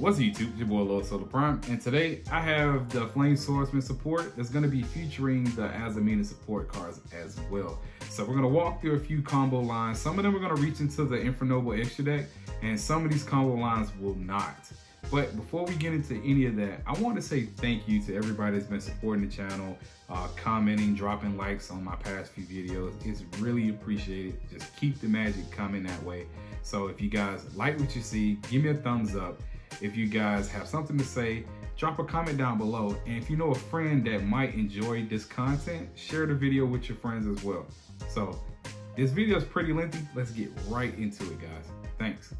What's up, YouTube? It's your boy Lord Solar Prime, and today I have the Flame Swordsman support that's going to be featuring the Azamina support cards as well. So we're going to walk through a few combo lines. Some of them are going to reach into the Infernoble extra deck, and some of these combo lines will not. But before we get into any of that, I want to say thank you to everybody that's been supporting the channel, commenting, dropping likes on my past few videos. It's really appreciated. Just keep the magic coming that way. So if you guys like what you see, give me a thumbs up. If you guys have something to say, drop a comment down below. And if you know a friend that might enjoy this content, share the video with your friends as well. So this video is pretty lengthy. Let's get right into it, guys. Thanks.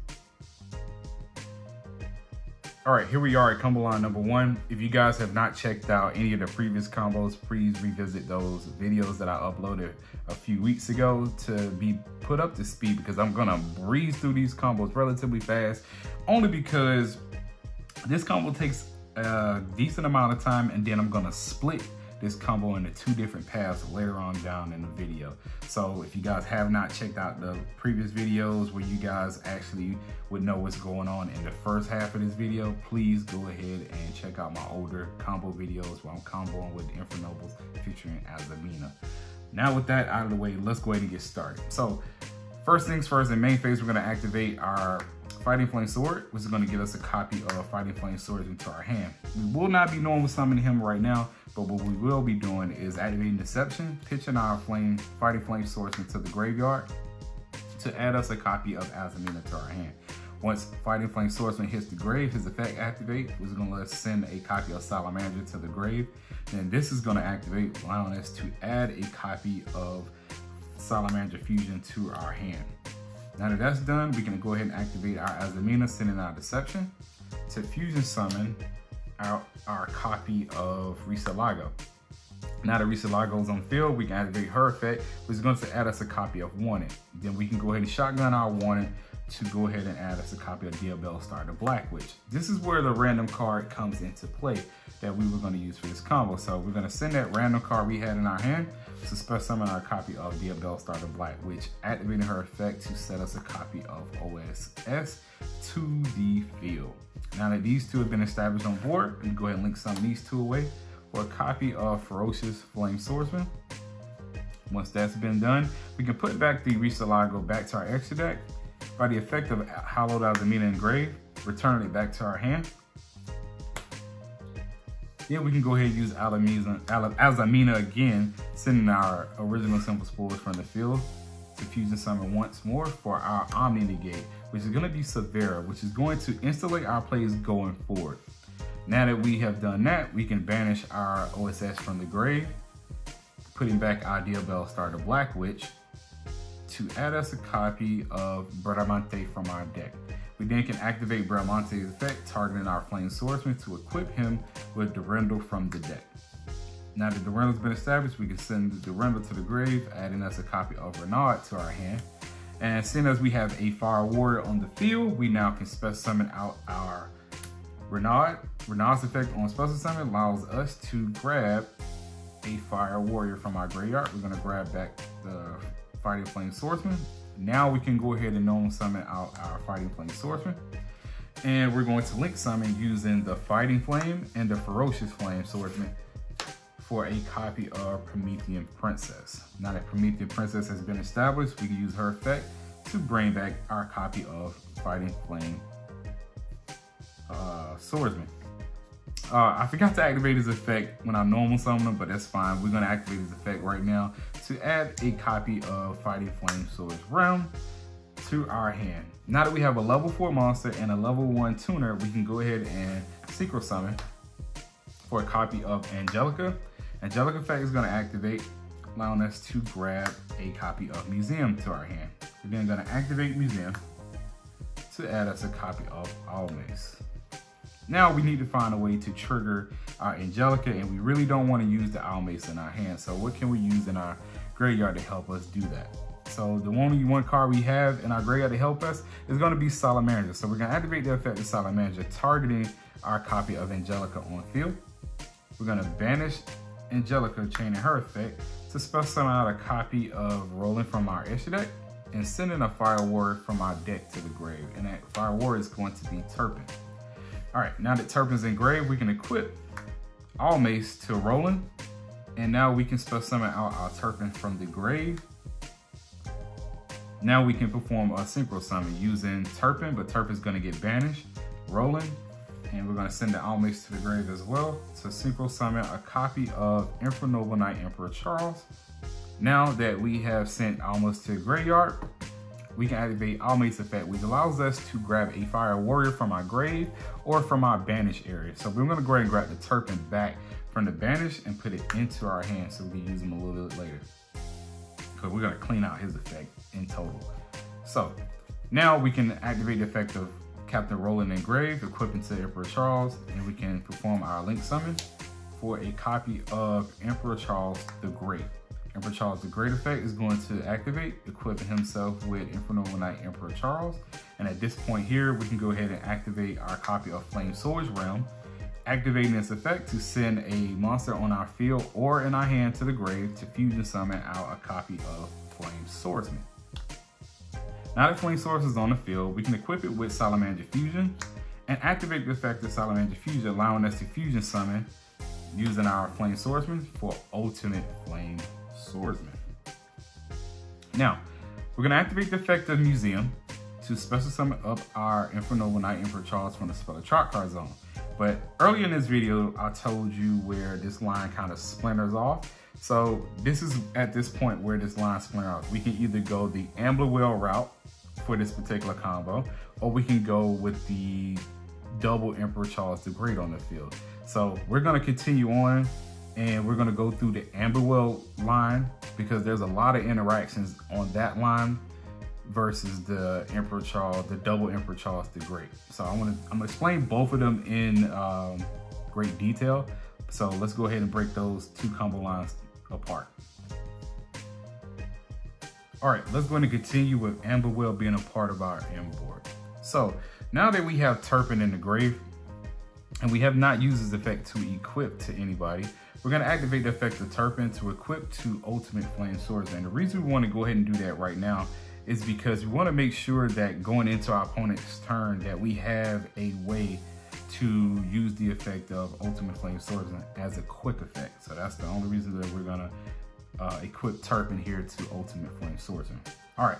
All right, here we are at combo line number 1. If you guys have not checked out any of the previous combos, please revisit those videos that I uploaded a few weeks ago to be put up to speed, because I'm gonna breeze through these combos relatively fast, only because this combo takes a decent amount of time, and then I'm gonna split this combo into 2 different paths later on down in the video. So if you guys have not checked out the previous videos where you guys actually would know what's going on in the first half of this video, please go ahead and check out my older combo videos where I'm comboing with Infernobles featuring Azamina. Now with that out of the way, let's go ahead and get started. So first things first, in main phase, we're gonna activate our Fighting Flame Sword, which is going to give us a copy of Fighting Flame Sword into our hand. We will not be normal summoning him right now, but what we will be doing is activating Deception, pitching our Fighting Flame Swords into the graveyard to add us a copy of Azamina to our hand. Once Fighting Flame Swordsman hits the grave, his effect activates, which is going to let us send a copy of Salamander to the grave. Then this is going to activate, allowing us to add a copy of Salamander Fusion to our hand. Now that that's done, we can go ahead and activate our Azamina, sending out Deception to fusion summon our copy of Risalago. Now that Risalago is on field, we can activate her effect, which is going to add us a copy of Wanted. Then we can go ahead and shotgun our Wanted to go ahead and add us a copy of Diabellstar, the Black Witch. This is where the random card comes into play that we were going to use for this combo. So we're going to send that random card we had in our hand to special summon our copy of Diabellstar, the Black Witch, activating her effect to set us a copy of OSS to the field. Now that these 2 have been established on board, we can go ahead and link summon these 2 away for a copy of Ferocious Flame Swordsman. Once that's been done, we can put back the Risalago back to our extra deck by the effect of Hallowed Azamina Engrave, returning it back to our hand. Then we can go ahead and use Azamina again, sending our original Simple Spores from the field to fusion summon once more for our Omni Negate, which is going to be Severa, which is going to instantly our plays going forward. Now that we have done that, we can banish our OSS from the grave, putting back our Diabellstar, the Black Witch, to add us a copy of Bradamante from our deck. We then can activate Bramante's effect, targeting our Flame Swordsman to equip him with Durendal from the deck. Now that Durendal's been established, we can send the Durendal to the grave, adding us a copy of Renaud to our hand. And seeing as we have a Fire Warrior on the field, we now can special summon out our Renaud. Renaud's effect on special summon allows us to grab a Fire Warrior from our graveyard. We're going to grab back the Fighting Flame Swordsman. Now we can go ahead and normal summon out our Fighting Flame Swordsman. And we're going to link summon using the Fighting Flame and the Ferocious Flame Swordsman for a copy of Promethean Princess. Now that Promethean Princess has been established, we can use her effect to bring back our copy of Fighting Flame Swordsman. I forgot to activate his effect when I normal summon him, but that's fine. We're going to activate his effect right now to add a copy of Fighting Flame Swords Realm to our hand. Now that we have a level 4 monster and a level 1 tuner, we can go ahead and secret summon for a copy of Angelica. Angelica effect is going to activate, allowing us to grab a copy of Museum to our hand. We're then going to activate Museum to add us a copy of Almace. Now we need to find a way to trigger our Angelica, and we really don't want to use the Almace in our hand. So what can we use in our graveyard to help us do that? So the only one card we have in our graveyard to help us is going to be Salamander. So we're going to activate the effect of Salamander, targeting our copy of Angelica on field. We're going to banish Angelica, chaining her effect to special summon out a copy of Roland from our extra deck and sending a Fire Warrior from our deck to the grave. And that Fire Warrior is going to be Turpin. All right, now that Turpin's engraved, we can equip all mace to Roland. And now we can spell summon out our Turpin from the grave. Now we can perform a synchro summon using Turpin, but Turpin's gonna get banished. Roland, and we're gonna send the all mace to the grave as well to synchro summon a copy of Infernoble Knight Emperor Charles. Now that we have sent almost to the graveyard, we can activate all mace effect, which allows us to grab a fire warrior from our grave or from our banish area. So we're gonna go ahead and grab the Turpin back from the banish and put it into our hand so we can use him a little bit later. Because we're gonna clean out his effect in total. So now we can activate the effect of Captain Roland engraved, equipping to Emperor Charles, and we can perform our link summon for a copy of Emperor Charles the Great. Emperor Charles the Great effect is going to activate, equipping himself with Infernoble Knight Emperor Charles. And at this point here, we can go ahead and activate our copy of Flame Swords Realm, activating this effect to send a monster on our field or in our hand to the grave to fusion summon out a copy of Flame Swordsman. Now that Flame Swords is on the field, we can equip it with Salamander Fusion and activate the effect of Salamander Fusion, allowing us to fusion summon using our Flame Swordsman for Ultimate Flame Swordsman. Now, we're gonna activate the effect of Museum to special summon up our Infernoble Knight Emperor Charles from the Spell of Trot card zone. But earlier in this video, I told you where this line kind of splinters off. So this is at this point where this line splinters off. We can either go the Amblowhale route for this particular combo, or we can go with the double Emperor Charles the Great on the field. So we're gonna continue on and we're gonna go through the Amblowhale line because there's a lot of interactions on that line versus the Emperor Charles, the double Emperor Charles the Great. So I'm gonna explain both of them in great detail. So let's go ahead and break those two combo lines apart. All right, let's go ahead and continue with Amblowhale being a part of our M board. So now that we have Turpin in the grave and we have not used this effect to equip to anybody, we're gonna activate the effect of Turpin to equip to Ultimate Flame Swords. And the reason we wanna go ahead and do that right now is because we wanna make sure that going into our opponent's turn that we have a way to use the effect of Ultimate Flame Swordsman as a quick effect. So that's the only reason that we're gonna equip Turpin here to Ultimate Flame Swordsman. All right,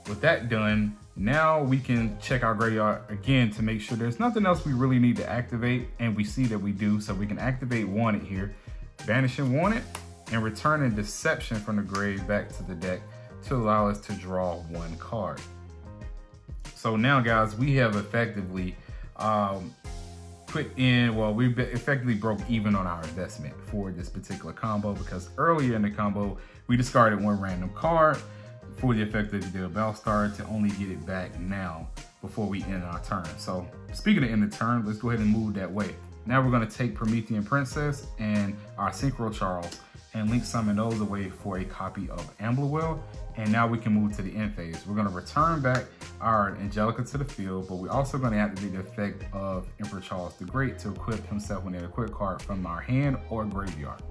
with that done, now we can check our graveyard again to make sure there's nothing else we really need to activate, and we see that we do. So we can activate Wanted here, banishing Wanted, and returning Deception from the grave back to the deck to allow us to draw one card. So now guys, we have effectively put in, well, we effectively broke even on our investment for this particular combo because earlier in the combo, we discarded one random card for the effect of the Bellstar to only get it back now before we end our turn. So speaking of end of turn, let's go ahead and move that way. Now we're gonna take Promethean Princess and our Synchro Charles and link summon those away for a copy of Amblowhale. And now we can move to the end phase. We're gonna return back our Angelica to the field, but we're also gonna activate the effect of Emperor Charles the Great to equip himself with an equip card from our hand or graveyard.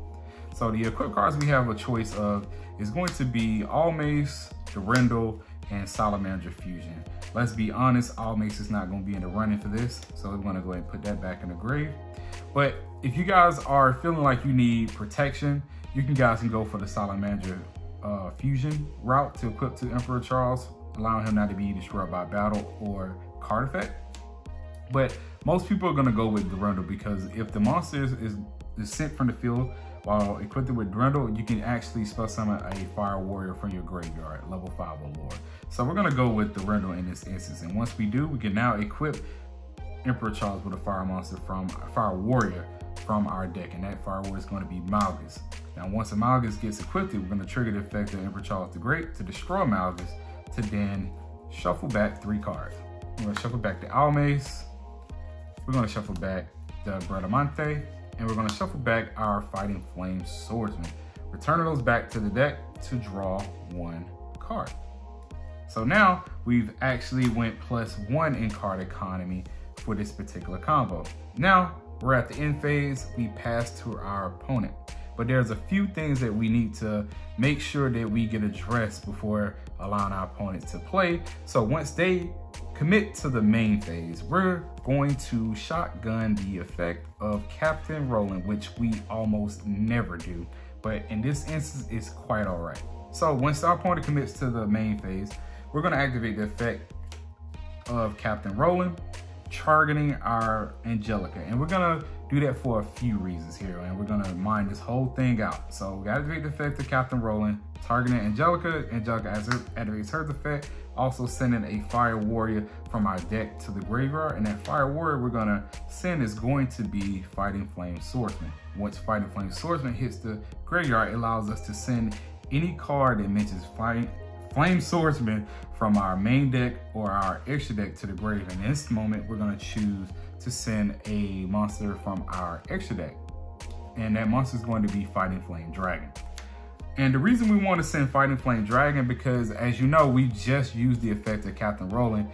So the equip cards we have a choice of is going to be All Mace, Durendal, and Salamander Fusion. Let's be honest, All Mace is not gonna be in the running for this, so we're gonna go ahead and put that back in the grave. But if you guys are feeling like you need protection, you guys can go for the Salamander Fusion route to equip to Emperor Charles, allowing him not to be destroyed by battle or card effect. But most people are gonna go with Durendal because if the monster is sent from the field while equipped with Durendal, you can actually spell summon a Fire Warrior from your graveyard, level 5 Lord. So we're gonna go with Durendal in this instance. And once we do, we can now equip Emperor Charles with a Fire Monster from a Fire Warrior from our deck, and that Fire Warrior is going to be Malgus. Now once a Malgus gets equipped, we're going to trigger the effect of Emperor Charles the Great to destroy Malgus to then shuffle back 3 cards. We're going to shuffle back the All Mace, we're going to shuffle back the Bradamante, and we're going to shuffle back our Fighting Flame Swordsman, returning those back to the deck to draw 1 card. So now we've actually went +1 in card economy for this particular combo. Now we're at the end phase, we pass to our opponent. But there's a few things that we need to make sure that we get addressed before allowing our opponent to play. So once they commit to the main phase, we're going to shotgun the effect of Captain Roland, which we almost never do, but in this instance, it's quite all right. So once our opponent commits to the main phase, we're going to activate the effect of Captain Roland, targeting our Angelica. And we're going to do that for a few reasons here, and we're going to mine this whole thing out. So we activate the effect of Captain Roland, targeting Angelica. Angelica activates her effect, also sending a Fire Warrior from our deck to the graveyard. And that Fire Warrior we're going to send is going to be Fighting Flame Swordsman. Once Fighting Flame Swordsman hits the graveyard, it allows us to send any card that mentions Flame Swordsman from our main deck or our extra deck to the grave. In this moment, we're going to choose to send a monster from our extra deck. And that monster is going to be Fighting Flame Dragon. And the reason we want to send Fighting Flame Dragon, because as you know, we just used the effect of Captain Roland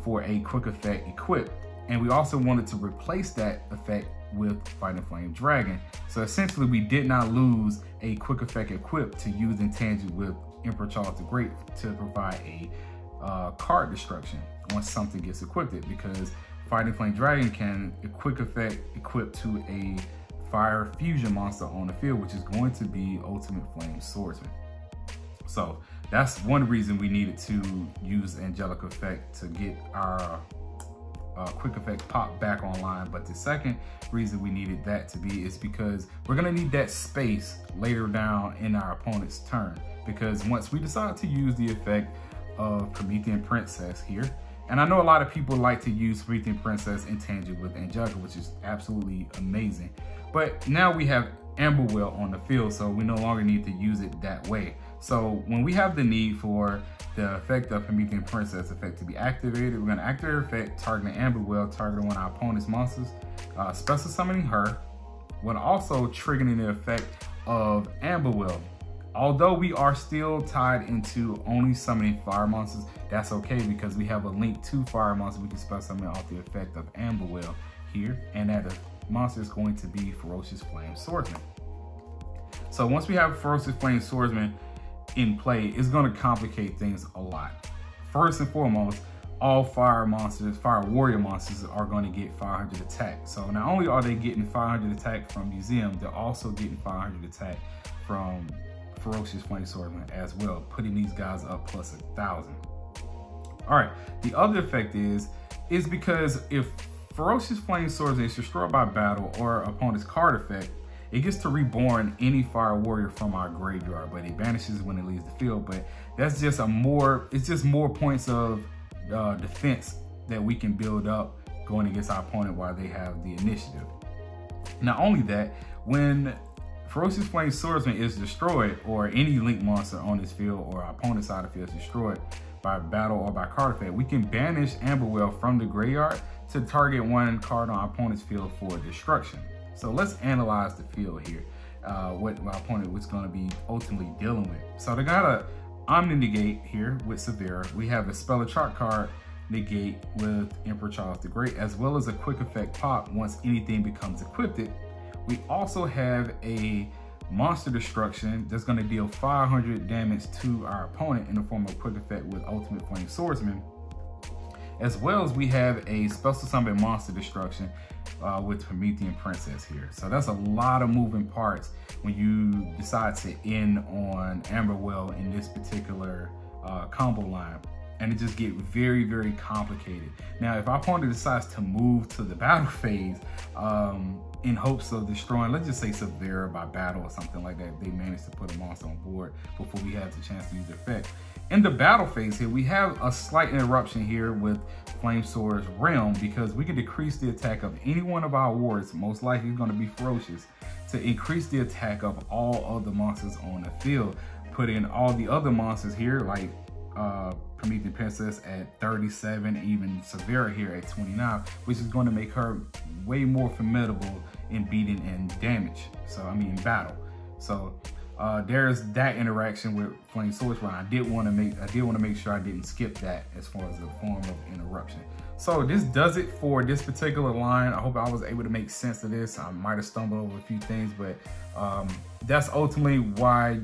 for a quick effect equip. And we also wanted to replace that effect with Fighting Flame Dragon. So essentially we did not lose a quick effect equip to use in tangent with Emperor Charles the Great to provide a card destruction once something gets equipped, because Fighting Flame Dragon can a quick effect equip to a fire fusion monster on the field, which is going to be Ultimate Flame Swordsman. So that's one reason we needed to use Angelica effect to get our quick effect pop back online. But the second reason we needed that to be is because we're going to need that space later down in our opponent's turn, because once we decide to use the effect of Promethean Princess here, and I know a lot of people like to use Promethean Princess in tangent with Angelica, which is absolutely amazing, but now we have Amblowhale on the field, so we no longer need to use it that way. So when we have the need for the effect of Promethean Princess effect to be activated, we're going to activate her effect, targeting Amblowhale, targeting one of our opponent's monsters, special summoning her, while also triggering the effect of Amblowhale. Although we are still tied into only summoning fire monsters, that's okay, because we have a link to fire monsters we can special summon off the effect of Amblowhale here, and that monster is going to be Ferocious Flame Swordsman. So once we have Ferocious Flame Swordsman in play, it's going to complicate things a lot. First and foremost, all fire monsters, fire warrior monsters, are going to get 500 attack. So not only are they getting 500 attack from Museum, they're also getting 500 attack from Ferocious Flame Swordsman as well, putting these guys up plus 1,000. All right, the other effect is because if Ferocious Flame Swordsman is destroyed by battle or opponent's card effect, it gets to reborn any fire warrior from our graveyard, but it vanishes when it leaves the field. But that's just it's just more points of defense that we can build up going against our opponent while they have the initiative. Not only that, when Ferocious Flame Swordsman is destroyed, or any link monster on this field or our opponent's side of the field is destroyed by battle or by card effect, we can banish Amblowhale from the graveyard to target one card on our opponent's field for destruction. So let's analyze the field here, what my opponent was going to be ultimately dealing with. So they got a Omni Negate here with Severa. We have a Spell Chart card negate with Emperor Charles the Great, as well as a quick effect pop once anything becomes equipped. We also have a monster destruction that's going to deal 500 damage to our opponent in the form of quick effect with Ultimate Flame Swordsman, as well as we have a special summon monster destruction with Promethean Princess here. So that's a lot of moving parts when you decide to end on Amberwell in this particular combo line, and it just gets very, very complicated. Now, if our opponent decides to move to the battle phase in hopes of destroying, let's just say Severa by battle or something like that, they managed to put a monster on board before we have the chance to use the effect. In the battle phase here, we have a slight interruption here with Flamesword's Realm, because we can decrease the attack of any one of our wards, most likely going to be Ferocious, to increase the attack of all other monsters on the field, putting all the other monsters here, like Promethean Princess at 37, even Severa here at 29, which is going to make her way more formidable in beating and damage. So, I mean, in battle. So, there's that interaction with Flame Swordsman. I did want to make sure I didn't skip that as far as the form of interruption. So this does it for this particular line. I hope I was able to make sense of this. I might have stumbled over a few things, but that's ultimately why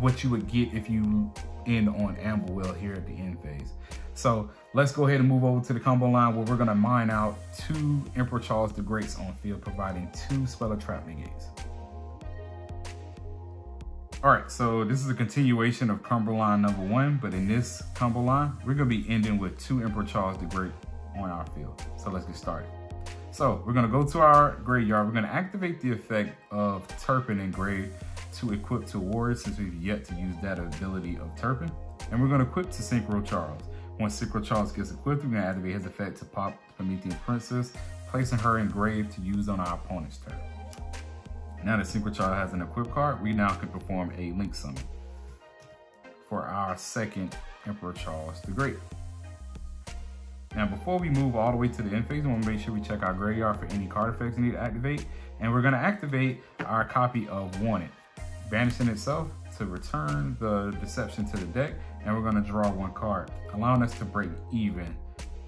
what you would get if you end on Amblowhale here at the end phase. So let's go ahead and move over to the combo line where we're gonna mine out 2 Emperor Charles the Greats on field, providing 2 spell of trap negates. All right, so this is a continuation of combo line number 1, but in this combo line, we're gonna be ending with 2 Emperor Charles the Great on our field. So let's get started. So we're gonna go to our graveyard. We're gonna activate the effect of Turpin engraved to equip to warrior, since we've yet to use that ability of Turpin. And we're gonna equip to Synchro Charles. Once Synchro Charles gets equipped, we're gonna activate his effect to pop Promethean Princess, placing her engraved to use on our opponent's turn. Now that Synchro Charles has an equipped card, we now can perform a Link Summon for our 2nd Emperor Charles the Great. Now, before we move all the way to the end phase, we want to make sure we check our graveyard for any card effects we need to activate. And we're going to activate our copy of Wanted, banishing itself to return the Deception to the deck. And we're going to draw 1 card, allowing us to break even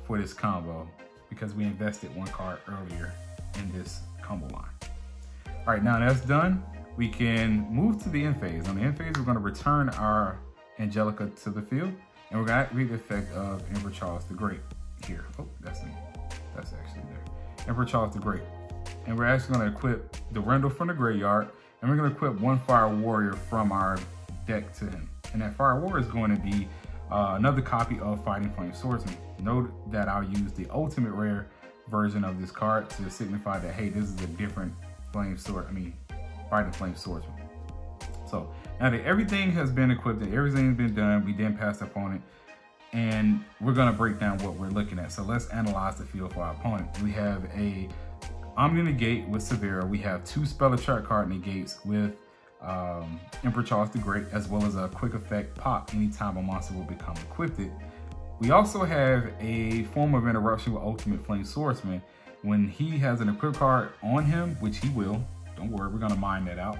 for this combo because we invested 1 card earlier in this combo line. All right, now that's done, we can move to the end phase. On the end phase, we're going to return our Angelica to the field, and we're going to activate the effect of Emperor Charles the Great here. Oh, that's actually there. Emperor Charles the Great. And we're actually going to equip the Rendell from the graveyard, and we're going to equip 1 Fire Warrior from our deck to him. And that Fire Warrior is going to be another copy of Fighting Flame Swordsman. Note that I'll use the ultimate rare version of this card to signify that, hey, this is a different Fighting Flame Swordsman. So now that everything has been equipped and everything's been done, we then pass the opponent, and we're gonna break down what we're looking at. So let's analyze the field for our opponent. We have a Omni Negate with Severa. We have 2 Spell of Trap card negates with Emperor Charles the Great, as well as a quick effect pop anytime a monster will become equipped. We also have a form of interruption with Ultimate Flame Swordsman. When he has an equipped card on him, which he will, don't worry, we're gonna mine that out.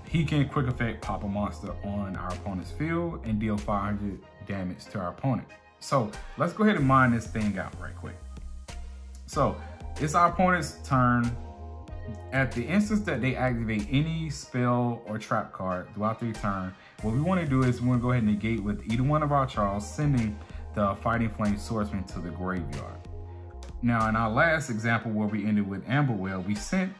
He can quick effect pop a monster on our opponent's field and deal 500 damage to our opponent. So let's go ahead and mine this thing out right quick. So it's our opponent's turn. At the instance that they activate any spell or trap card throughout their turn, what we wanna do is we wanna go ahead and negate with either one of our Charles, sending the Fighting Flame Swordsman to the graveyard. Now, in our last example where we ended with Amblowhale, we sent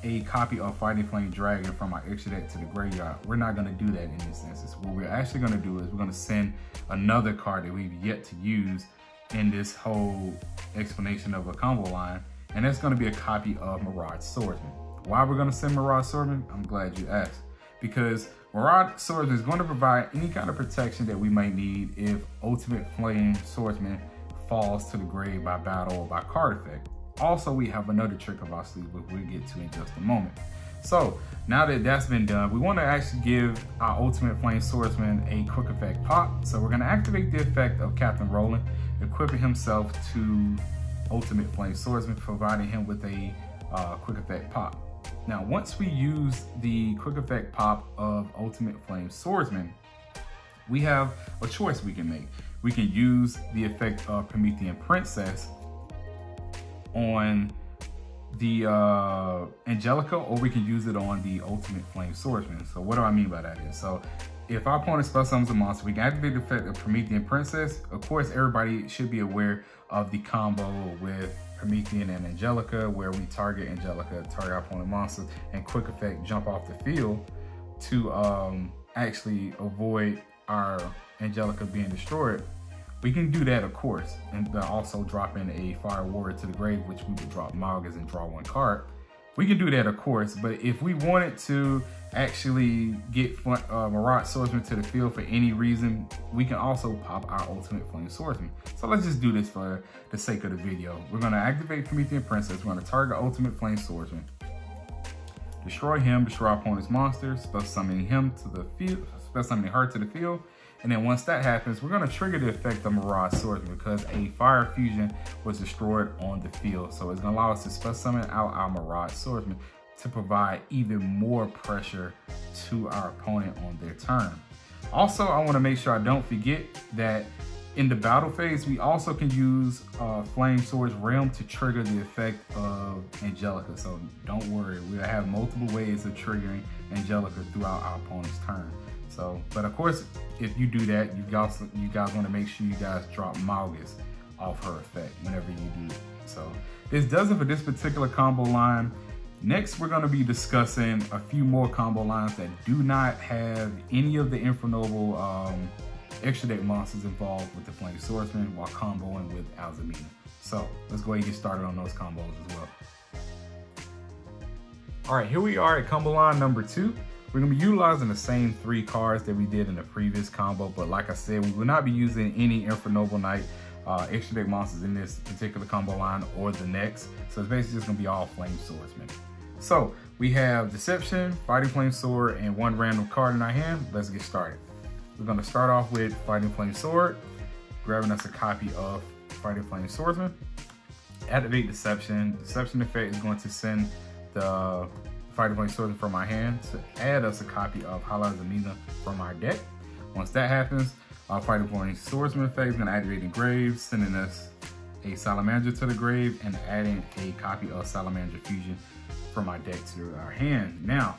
a copy of Fighting Flame Dragon from our extra deck to the graveyard. We're not gonna do that in this instance. What we're actually gonna do is we're gonna send another card that we've yet to use in this whole explanation of a combo line, and that's gonna be a copy of Mirage Swordsman. Why we're gonna send Mirage Swordsman? I'm glad you asked. Because Mirage Swordsman is gonna provide any kind of protection that we might need if Ultimate Flame Swordsman falls to the grave by battle or by card effect. Also, we have another trick of our sleeve, which we'll get to in just a moment. So now that that's been done, we want to actually give our Ultimate Flame Swordsman a quick effect pop. So we're going to activate the effect of Captain Roland, equipping himself to Ultimate Flame Swordsman, providing him with a quick effect pop. Now, once we use the quick effect pop of Ultimate Flame Swordsman, we have a choice we can make. We can use the effect of Promethean Princess on the Angelica, or we can use it on the Ultimate Flame Swordsman. So what do I mean by that is, so if our opponent spell summons a monster, we can activate the effect of Promethean Princess. Of course, everybody should be aware of the combo with Promethean and Angelica, where we target Angelica, target our opponent monster, and quick effect jump off the field to actually avoid our Angelica being destroyed. We can do that, of course, and also drop in a Fire Warrior to the grave, which we would drop Malgus and draw 1 card. We can do that, of course, but if we wanted to actually get Mirage Swordsman to the field for any reason, we can also pop our Ultimate Flame Swordsman. So let's just do this for the sake of the video. We're going to activate Promethean Princess. We're going to target Ultimate Flame Swordsman, destroy him, destroy our opponent's monsters, spell summoning him to the field, spell summoning her to the field. And then once that happens, we're going to trigger the effect of Mirage Swordsman because a fire fusion was destroyed on the field. So it's going to allow us to spell summon out our Mirage Swordsman to provide even more pressure to our opponent on their turn. Also, I want to make sure I don't forget that in the battle phase, we also can use Flame Sword's Realm to trigger the effect of Angelica. So don't worry, we'll have multiple ways of triggering Angelica throughout our opponent's turn. So, but of course, if you do that, you guys want to make sure you guys drop Malgus off her effect whenever you do it. So this does it for this particular combo line. Next, we're going to be discussing a few more combo lines that do not have any of the Infernoble extra deck monsters involved with the Flame Swordsman while comboing with Azamina. So let's go ahead and get started on those combos as well. All right, here we are at combo line number 2. We're gonna be utilizing the same 3 cards that we did in the previous combo, but like I said, we will not be using any Infernoble Knight extra deck monsters in this particular combo line or the next. So it's basically just gonna be all Flame Swordsman. So we have Deception, Fighting Flame Sword, and 1 random card in our hand. Let's get started. We're gonna start off with Fighting Flame Sword, grabbing us a copy of Fighting Flame Swordsman. Activate Deception. Deception effect is going to send the Fighting Flame Swordsman from my hand to add us a copy of Azamina from our deck. Once that happens, our Fighting Flame Swordsman effect is going to activate Engrave, sending us a Salamander to the grave and adding a copy of Salamander Fusion from our deck to our hand. Now,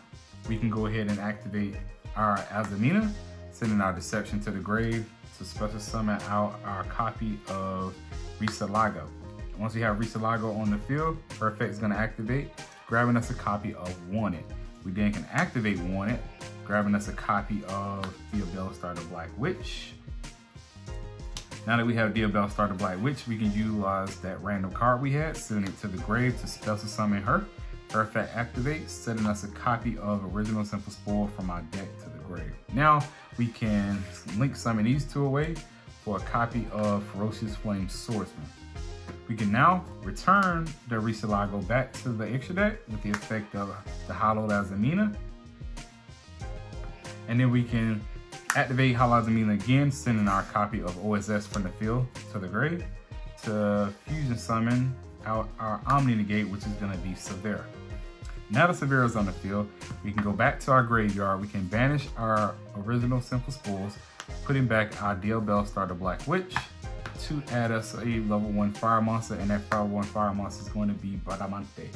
we can go ahead and activate our Azamina, sending our Deception to the grave to special summon out our copy of Risalago. Once we have Risalago on the field, her effect is going to activate, grabbing us a copy of Wanted. We then can activate Wanted, grabbing us a copy of Diabellstar the Black Witch. Now that we have Diabellstar the Black Witch, we can utilize that random card we had, sending it to the grave to special summon her. Her effect activates, sending us a copy of Original Simple Spoil from our deck to the grave. Now we can link summon these 2 away for a copy of Ferocious Flame Swordsman. We can now return the Risalago back to the extra deck with the effect of the Hallowed Azamina. And then we can activate Hallowed Azamina again, sending our copy of OSS from the field to the grave to fusion summon out our Omni Negate, which is going to be Severa. Now that Severa is on the field, we can go back to our graveyard. We can banish our Original Simple Spoils, putting back our Diabellstar the Black Witch to add us a level 1 fire monster, and that level 1 fire monster is going to be Bradamante.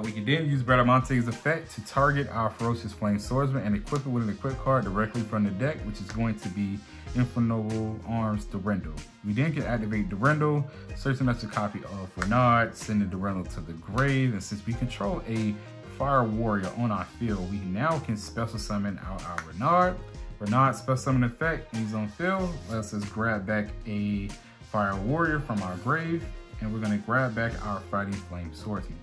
We can then use Bradamante's effect to target our Ferocious Flame Swordsman and equip it with an equip card directly from the deck, which is going to be Infernoble Arms Durendal. We then can activate Durendal, searching us a copy of Renard, sending Durendal to the grave, and since we control a Fire Warrior on our field, we now can special summon out our Renard. Renard special summon effect, he's on field, lets us grab back a Fire Warrior from our grave, and we're going to grab back our Fighting Flame Swordsman.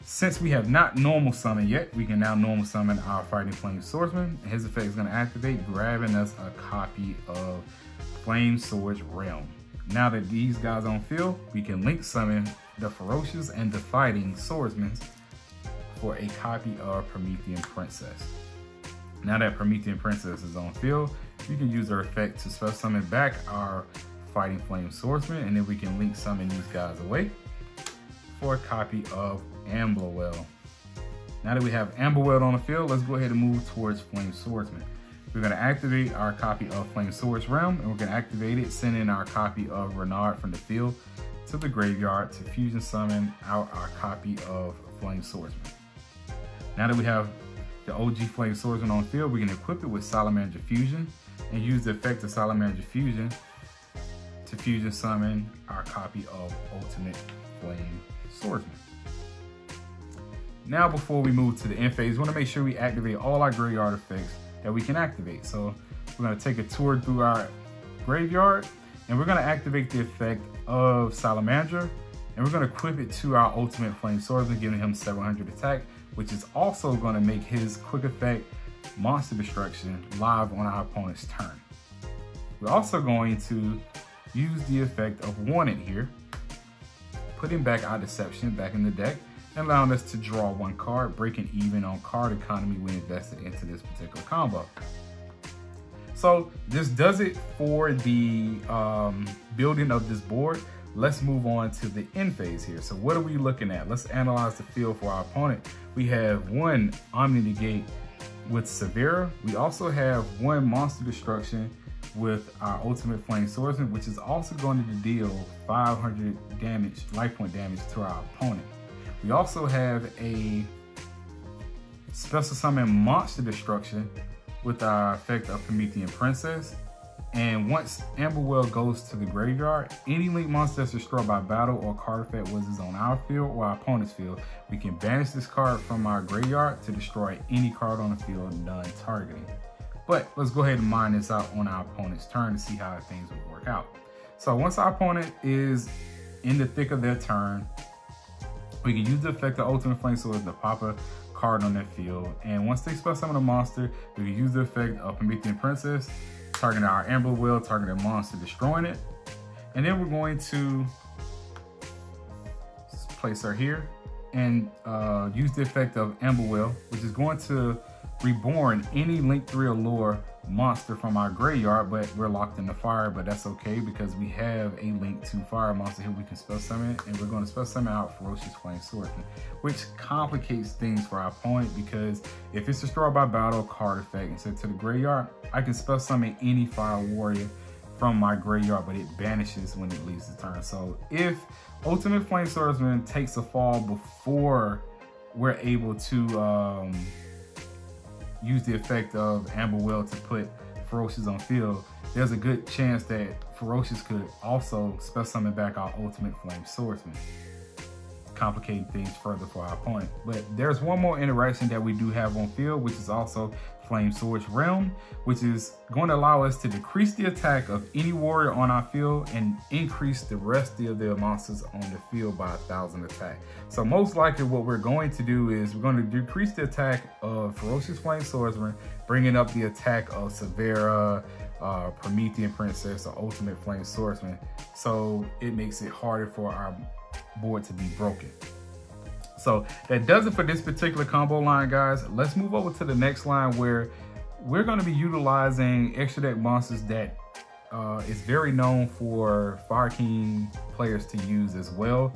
Since we have not normal summoned yet, we can now normal summon our Fighting Flame Swordsman, and his effect is going to activate, grabbing us a copy of Flame Swords Realm. Now that these guys are on field, we can link summon the Ferocious and the Fighting Swordsman for a copy of Promethean Princess. Now that Promethean Princess is on field, we can use her effect to special summon back our Fighting Flame Swordsman, and then we can link summon these guys away for a copy of Amblowhale. Now that we have Amblowhale on the field, let's go ahead and move towards Flame Swordsman. We're going to activate our copy of Flame Swords Realm, and we're going to activate it, sending our copy of Renard from the field to the graveyard to fusion summon out our copy of Flame Swordsman. Now that we have the OG Flame Swordsman on field, we can equip it with Salamander Fusion and use the effect of Salamander Fusion to fusion summon our copy of Ultimate Flame Swordsman. Now before we move to the end phase, we want to make sure we activate all our graveyard effects that we can activate. So we're going to take a tour through our graveyard, and we're going to activate the effect of Salamander, and we're going to equip it to our Ultimate Flame Swordsman, giving him 700 attack, which is also going to make his quick effect Monster Destruction live on our opponent's turn. We're also going to use the effect of Wanted here, putting back our Deception back in the deck and allowing us to draw 1 card, breaking even on card economy we invested into this particular combo. So this does it for the building of this board. Let's move on to the end phase here. So what are we looking at? Let's analyze the field for our opponent. We have 1 Omni Negate with Severa. We also have 1 Monster Destruction with our Ultimate Flame Swordsman, which is also going to deal 500 damage, life point damage to our opponent. We also have a Special Summon Monster Destruction with our effect of Promethean Princess. And once Amblowhale goes to the graveyard, any link monster that's destroyed by battle or card effect was on our field or our opponent's field, we can banish this card from our graveyard to destroy any card on the field non-targeting. But let's go ahead and mine this out on our opponent's turn to see how things will work out. So once our opponent is in the thick of their turn, we can use the effect of Ultimate Flame Swordsman to pop a card on their field. And once they spell summon a monster, we can use the effect of Promethean Princess, targeting our Amblowhale, targeting a monster, destroying it. And then we're going to place her here and use the effect of Amblowhale, which is going to reborn any Link 3 Allure monster from our graveyard, but we're locked in the fire, but that's okay because we have a Link 2 fire monster here we can spell summon, and we're going to spell summon out Ferocious Flame Swordsman, which complicates things for our opponent because if it's destroyed by battle card effect and sent to the graveyard, I can spell summon any fire warrior from my graveyard, but it banishes when it leaves the turn. So if Ultimate Flame Swordsman takes a fall before we're able to use the effect of Amblowhale to put Ferocious on field, there's a good chance that Ferocious could also spell summon back our Ultimate Flame Swordsman, complicating things further for our opponent. But there's one more interaction that we do have on field, which is also Flame Sword's Realm, which is going to allow us to decrease the attack of any warrior on our field and increase the rest of the monsters on the field by 1,000 attack. So most likely what we're going to do is we're going to decrease the attack of Ferocious Flame Swordsman, bringing up the attack of Severa, Promethean Princess, or Ultimate Flame Swordsman. So it makes it harder for our board to be broken. So that does it for this particular combo line, guys. Let's move over to the next line where we're going to be utilizing extra deck monsters that is very known for Fire King players to use as well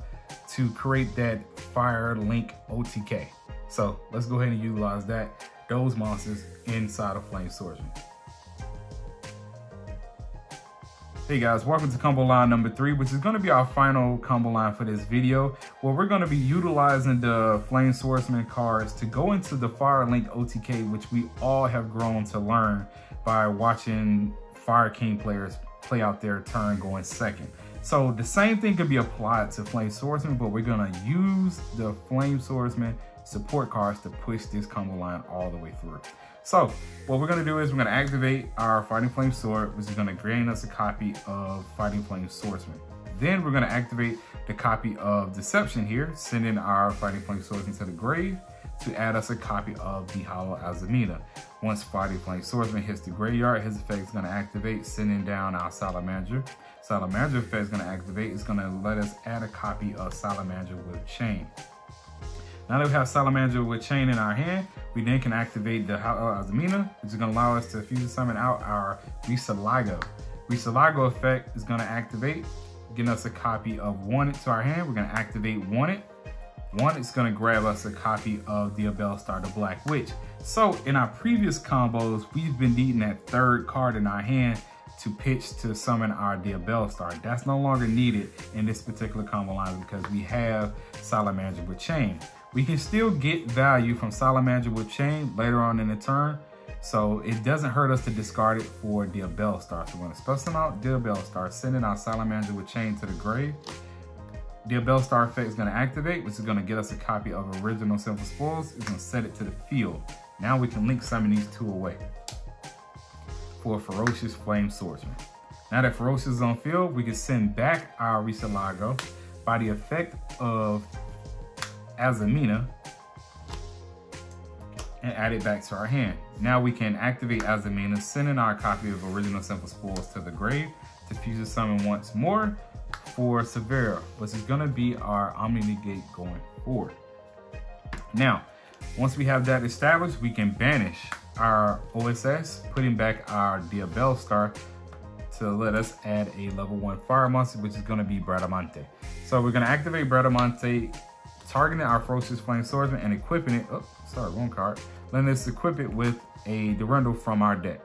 to create that Fire Link OTK. So let's go ahead and utilize those monsters inside of Flame Swordsman. Hey guys, welcome to combo line number 3, which is going to be our final combo line for this video, where we're going to be utilizing the Flame Swordsman cards to go into the Fire Link OTK, which we all have grown to learn by watching Fire King players play out their turn going second. So the same thing could be applied to Flame Swordsman, but we're going to use the Flame Swordsman support cards to push this combo line all the way through. So what we're going to do is we're going to activate our Fighting Flame Sword, which is going to gain us a copy of Fighting Flame Swordsman. Then we're going to activate the copy of Deception here, sending our Fighting Flame Swordsman to the grave to add us a copy of the Hollow Azamina. Once Fighting Flame Swordsman hits the graveyard, his effect is going to activate, sending down our Salamander. Salamander effect is going to activate. It's going to let us add a copy of Salamander with Chain. Now that we have Salamander with Chain in our hand, we then can activate the Azamina, which is going to allow us to fuse summon out our Risalago. Risalago effect is going to activate, getting us a copy of Wanted to our hand. We're going to activate Wanted. Wanted is going to grab us a copy of the Bellstar, the Black Witch. So in our previous combos, we've been needing that third card in our hand to pitch to summon our Bellstar. That's no longer needed in this particular combo line because we have Salamander with Chain. We can still get value from Salamander with Chain later on in the turn, so it doesn't hurt us to discard it for the Bellstar. So we're going to spell some out the Bellstar, sending our Salamander with Chain to the grave. The Bellstar effect is going to activate, which is going to get us a copy of Original Simple Spoils. It's going to set it to the field. Now we can link summon these two away for a Ferocious Flame Swordsman. Now that Ferocious is on field, we can send back our Risalago by the effect of Azamina and add it back to our hand. Now we can activate Azamina, sending our copy of Original Simple Spoils to the grave to fuse summon once more for Severa, which is going to be our Omni-Negate going forward. Now, once we have that established, we can banish our OSS, putting back our Bellstar to let us add a level 1 fire monster, which is going to be Bradamante. So we're going to activate Bradamante, targeting our Ferocious Flame Swordsman and equipping it, wrong card, letting us equip it with a Durandal from our deck.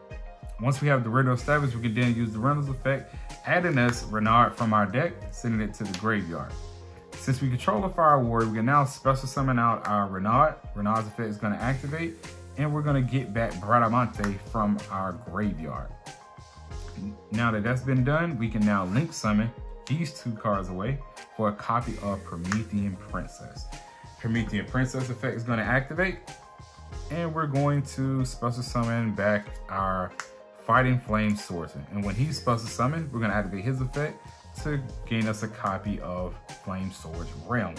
Once we have Durandal established, we can then use Durandal's effect, adding us Renard from our deck, sending it to the graveyard. Since we control a fire warrior, we can now special summon out our Renard. Renard's effect is going to activate, and we're gonna get back Bradamante from our graveyard. Now that that's been done, we can now link summon these 2 cards away for a copy of Promethean Princess. Promethean Princess effect is going to activate, and we're going to special summon back our Fighting Flame Swordsman. And when he's special summoned, we're going to activate his effect to gain us a copy of Flame Sword's Realm.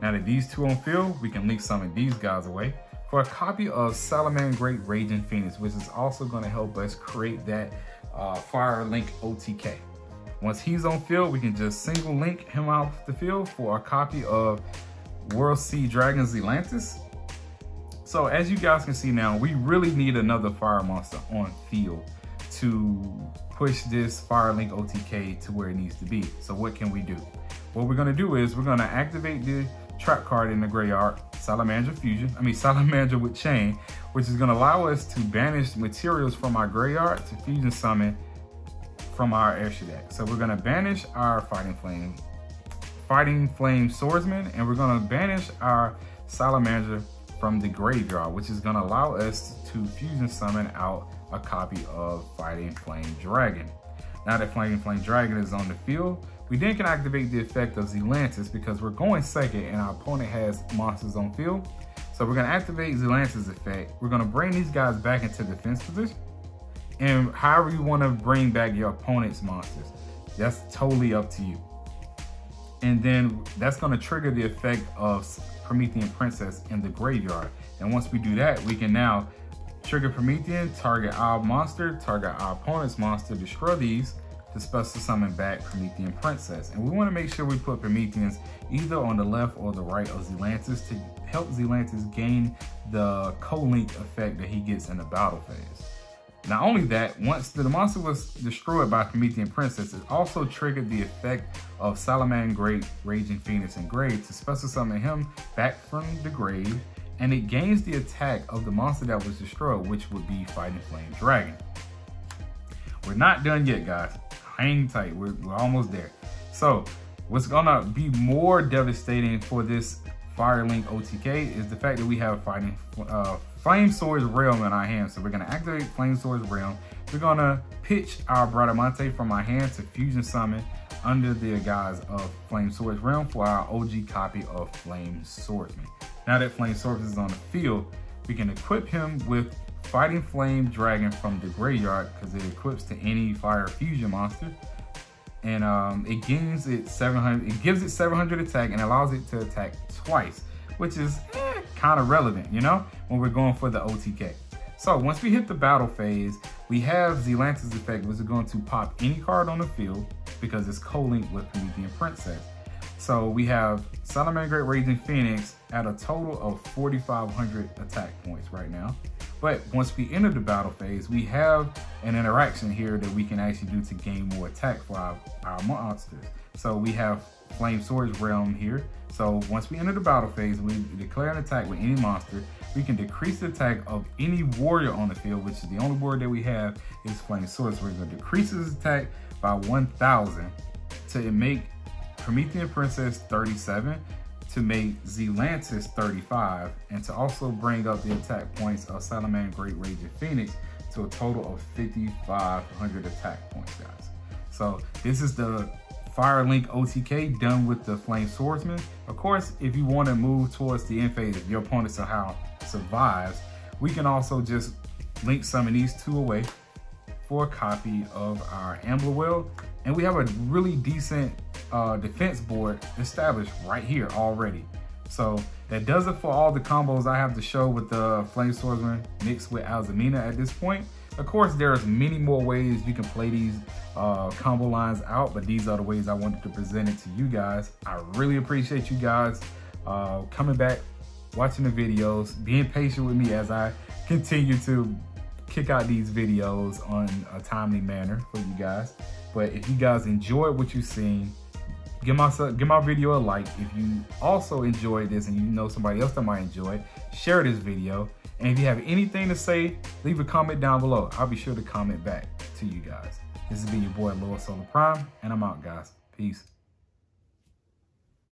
Now that these 2 on field, we can link summon these guys away for a copy of Salamangreat Great Raging Phoenix, which is also going to help us create that Fire Link OTK. Once he's on field, we can just single link him out the field for a copy of World Sea Dragon Zelantis. So as you guys can see now, we really need another fire monster on field to push this Fire Link OTK to where it needs to be. So what can we do? What we're gonna do is we're gonna activate the trap card in the graveyard, Salamander with Chain, which is gonna allow us to banish materials from our graveyard to fusion summon from our airship deck. So we're gonna banish our Fighting Flame Swordsman, and we're gonna banish our Salamander from the graveyard, which is gonna allow us to fusion summon out a copy of Fighting Flame Dragon. Now that Fighting Flame Dragon is on the field, we then can activate the effect of Zelantis because we're going second and our opponent has monsters on field. So we're gonna activate Zelantis' effect. We're gonna bring these guys back into defense position. And however you want to bring back your opponent's monsters, that's totally up to you. And then that's going to trigger the effect of Promethean Princess in the graveyard. And once we do that, we can now trigger Promethean, target our monster, target our opponent's monster, destroy these to special summon back Promethean Princess. And we want to make sure we put Prometheans either on the left or the right of Zelantis to help Zelantis gain the co-link effect that he gets in the battle phase. Not only that, once the monster was destroyed by Promethean Princess, it also triggered the effect of Salamangreat Great Raging Phoenix engraved to special summon him back from the grave, and it gains the attack of the monster that was destroyed, which would be Fighting Flame Dragon. We're not done yet, guys. Hang tight, we're almost there. So what's gonna be more devastating for this Fire Link OTK is the fact that we have Flame Sword's Realm in our hand. So we're gonna activate Flame Sword's Realm. We're gonna pitch our Bradamante from our hand to fusion summon under the guise of Flame Sword's Realm for our OG copy of Flame Swordsman. Now that Flame Swordsman is on the field, we can equip him with Fighting Flame Dragon from the graveyard because it equips to any fire fusion monster. And it gives it 700 attack and allows it to attack twice, which is kind of relevant, you know, when we're going for the OTK. So once we hit the battle phase, we have Zelantis' effect, which is going to pop any card on the field because it's co-linked with Promethean Princess. So we have Salamangreat Great Raging Phoenix at a total of 4,500 attack points right now. But once we enter the battle phase, we have an interaction here that we can actually do to gain more attack for our monsters. So we have Flame Sword's Realm here. So once we enter the battle phase, we declare an attack with any monster. We can decrease the attack of any warrior on the field, which is the only warrior that we have is Flame Sword. So we're going to decrease his attack by 1,000 to make Promethean Princess 37, to make Zelantis 35, and to also bring up the attack points of Salamangreat Great Raging Phoenix to a total of 5,500 attack points, guys. So this is the Fire Link OTK done with the Flame Swordsman. Of course, if you want to move towards the end phase, if your opponent somehow survives, we can also just link summon these 2 away for a copy of our Amblowhale, and we have a really decent defense board established right here already. So that does it for all the combos I have to show with the Flame Swordsman mixed with Azamina at this point. Of course, there's many more ways you can play these combo lines out, but these are the ways I wanted to present it to you guys. I really appreciate you guys coming back, watching the videos, being patient with me as I continue to kick out these videos on a timely manner for you guys. But if you guys enjoyed what you've seen, give my video a like. If you also enjoyed this and you know somebody else that might enjoy it, share this video. And if you have anything to say, leave a comment down below. I'll be sure to comment back to you guys. This has been your boy, Lord Solar Prime, and I'm out, guys. Peace.